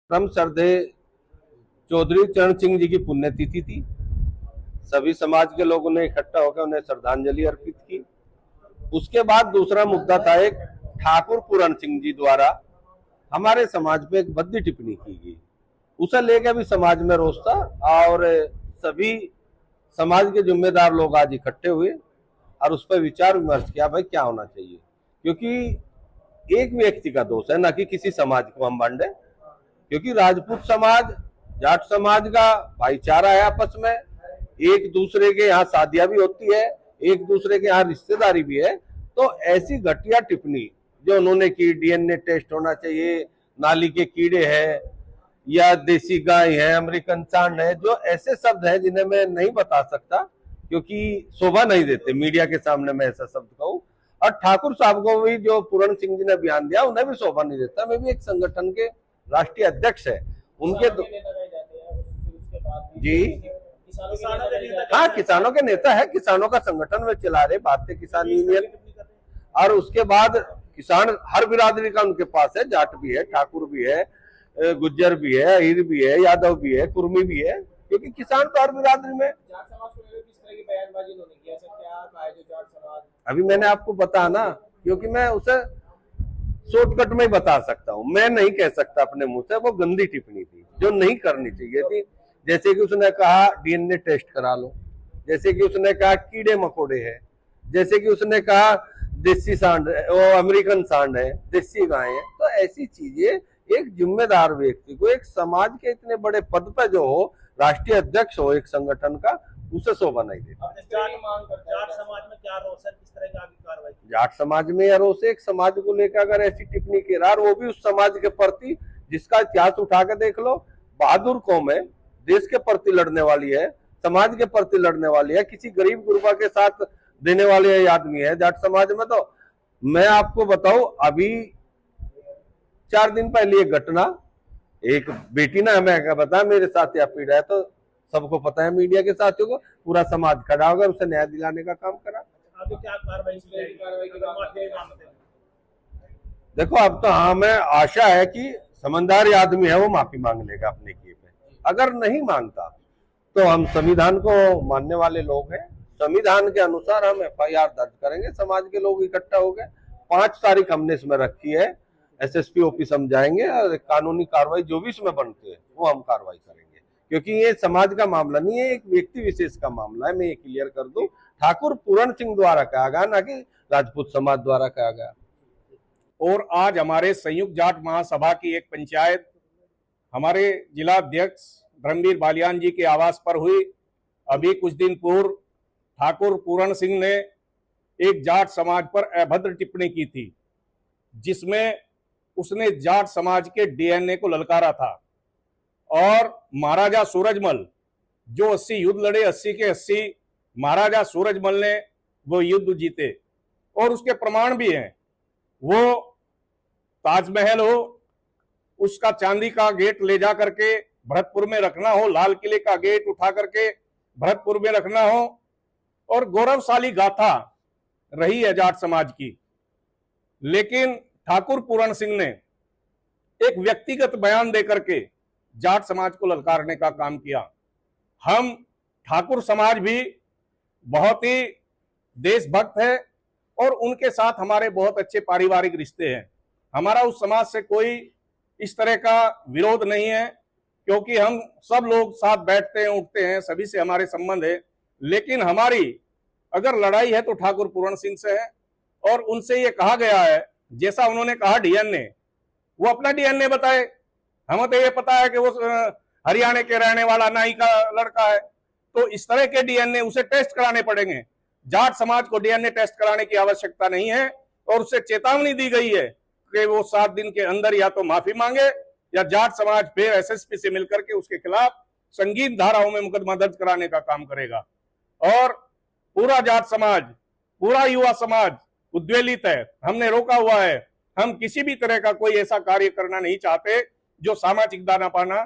परम श्रद्धेय चौधरी चरण सिंह जी की पुण्यतिथि थी। सभी समाज के लोगों ने इकट्ठा होकर उन्हें श्रद्धांजलि अर्पित की। उसके बाद दूसरा मुद्दा था, एक ठाकुर पूरण सिंह जी द्वारा हमारे समाज पे एक भद्दी टिप्पणी की गई। उसे लेकर भी समाज में रोष था और सभी समाज के जिम्मेदार लोग आज इकट्ठे हुए और उस पर विचार विमर्श किया, भाई क्या होना चाहिए। क्योंकि एक व्यक्ति का दोष है, ना कि किसी समाज को हम बांटे। क्योंकि राजपूत समाज जाट समाज का भाईचारा है आपस में, एक दूसरे के यहाँ शादियां भी होती है, एक दूसरे के यहाँ रिश्तेदारी भी है। तो ऐसी घटिया टिप्पणी जो उन्होंने की, डीएनए टेस्ट होना चाहिए, नाली के कीड़े हैं या देसी गाय है, अमेरिकन सांड है, जो ऐसे शब्द हैं जिन्हें मैं नहीं बता सकता क्योंकि शोभा नहीं देते मीडिया के सामने मैं ऐसा शब्द कहूँ। और ठाकुर साहब को भी, जो पूरण सिंह जी ने बयान दिया, उन्हें भी शोभा नहीं देता। मैं भी एक संगठन के राष्ट्रीय अध्यक्ष है उनके जी हाँ, किसानों के नेता है, किसानों का संगठन में चला रहे, भारतीय किसान यूनियन। और उसके बाद किसान हर बिरादरी का उनके पास है, जाट भी है, ठाकुर भी है, गुज्जर भी है, अहीर भी है, यादव भी है, कुर्मी भी है, क्योंकि किसान तो हर बिरादरी में। अभी मैंने आपको बताया ना, क्योंकि मैं उसे शॉर्टकट में ही बता सकता हूँ, मैं नहीं कह सकता अपने मुंह से। वो गंदी टिप्पणी थी जो नहीं करनी चाहिए थी। जैसे कि उसने कहा डीएनए टेस्ट करा लो, जैसे कि उसने कहा कीड़े मकोड़े है, जैसे कि उसने कहा देसी सांड, वो अमेरिकन सांड है, देसी गाय है। तो ऐसी चीजें एक जिम्मेदार व्यक्ति को, एक समाज के इतने बड़े पद पर जो हो, राष्ट्रीय अध्यक्ष हो एक संगठन का, उसे शोभा नहीं देता। जाट समाज में क्या रोष है, किस तरह की आगे कार्रवाई? जाट समाज में या रोष है, एक समाज को लेकर अगर ऐसी टिप्पणी की रहा, वो भी उस समाज के प्रति जिसका इतिहास उठा के देख लो, बहादुर कौम है, देश के प्रति लड़ने वाली है, समाज के प्रति लड़ने वाली है, किसी गरीब गुरबा के साथ देने वाले आदमी है जाट समाज में। तो मैं आपको बताऊं, अभी 4 दिन पहले एक घटना, एक बेटी ने हमें बताया मेरे साथ या पीड़ा है, तो सबको पता है, मीडिया के साथियों को, पूरा समाज खड़ा होकर उसे न्याय दिलाने का काम करा। क्या कार्रवाई देखो, अब तो हमें आशा है कि समझदार आदमी है, वो माफी मांग लेगा अपने किए पे। अगर नहीं मांगता तो हम संविधान को मानने वाले लोग हैं, संविधान के अनुसार हम एफआईआर दर्ज करेंगे। समाज के लोग इकट्ठा हो गए, 5 तारीख हमने इसमें रखी है, एसएसपी ऑफिस हम जाएंगे और कानूनी कार्रवाई जो भी इसमें बनती है वो हम कार्रवाई करेंगे। क्योंकि ये समाज का मामला नहीं है, एक व्यक्ति विशेष का मामला है। मैं ये क्लियर कर दूं, ठाकुर पूरण सिंह द्वारा कहा गया, ना कि राजपूत समाज द्वारा कहा गया। और आज हमारे संयुक्त जाट महासभा की एक पंचायत हमारे जिला अध्यक्ष धर्मवीर बालियान जी के आवास पर हुई। अभी कुछ दिन पूर्व ठाकुर पूरण सिंह ने एक जाट समाज पर अभद्र टिप्पणी की थी, जिसमें उसने जाट समाज के डीएनए को ललकारा था। और महाराजा सूरजमल जो 80 युद्ध लड़े, 80 के 80 महाराजा सूरजमल ने वो युद्ध जीते, और उसके प्रमाण भी हैं। वो ताजमहल हो, उसका चांदी का गेट ले जा करके भरतपुर में रखना हो, लाल किले का गेट उठा करके भरतपुर में रखना हो, और गौरवशाली गाथा रही है जाट समाज की। लेकिन ठाकुर पूरण सिंह ने एक व्यक्तिगत बयान देकर के जाट समाज को ललकारने का काम किया। हम ठाकुर समाज भी बहुत ही देशभक्त है और उनके साथ हमारे बहुत अच्छे पारिवारिक रिश्ते हैं। हमारा उस समाज से कोई इस तरह का विरोध नहीं है, क्योंकि हम सब लोग साथ बैठते हैं, उठते हैं, सभी से हमारे संबंध है। लेकिन हमारी अगर लड़ाई है तो ठाकुर पूरण सिंह से है। और उनसे ये कहा गया है, जैसा उन्होंने कहा डीएनए, वो अपना डीएनए बताए। हमें तो ये पता है कि वो हरियाणा के रहने वाला नाई का लड़का है, तो इस तरह के डीएनए उसे टेस्ट कराने पड़ेंगे। जाट समाज को डीएनए टेस्ट कराने की आवश्यकता नहीं है, और उससे चेतावनी दी गई है कि वो 7 दिन के अंदर या तो माफी मांगे या जाट समाज फिर एसएसपी से मिलकर के उसके खिलाफ संगीन धाराओं में मुकदमा दर्ज कराने का काम करेगा। और पूरा जाट समाज, पूरा युवा समाज उद्वेलित है। हमने रोका हुआ है। हम किसी भी तरह का कोई ऐसा कार्य करना नहीं चाहते जो सामाजिक दाना पाना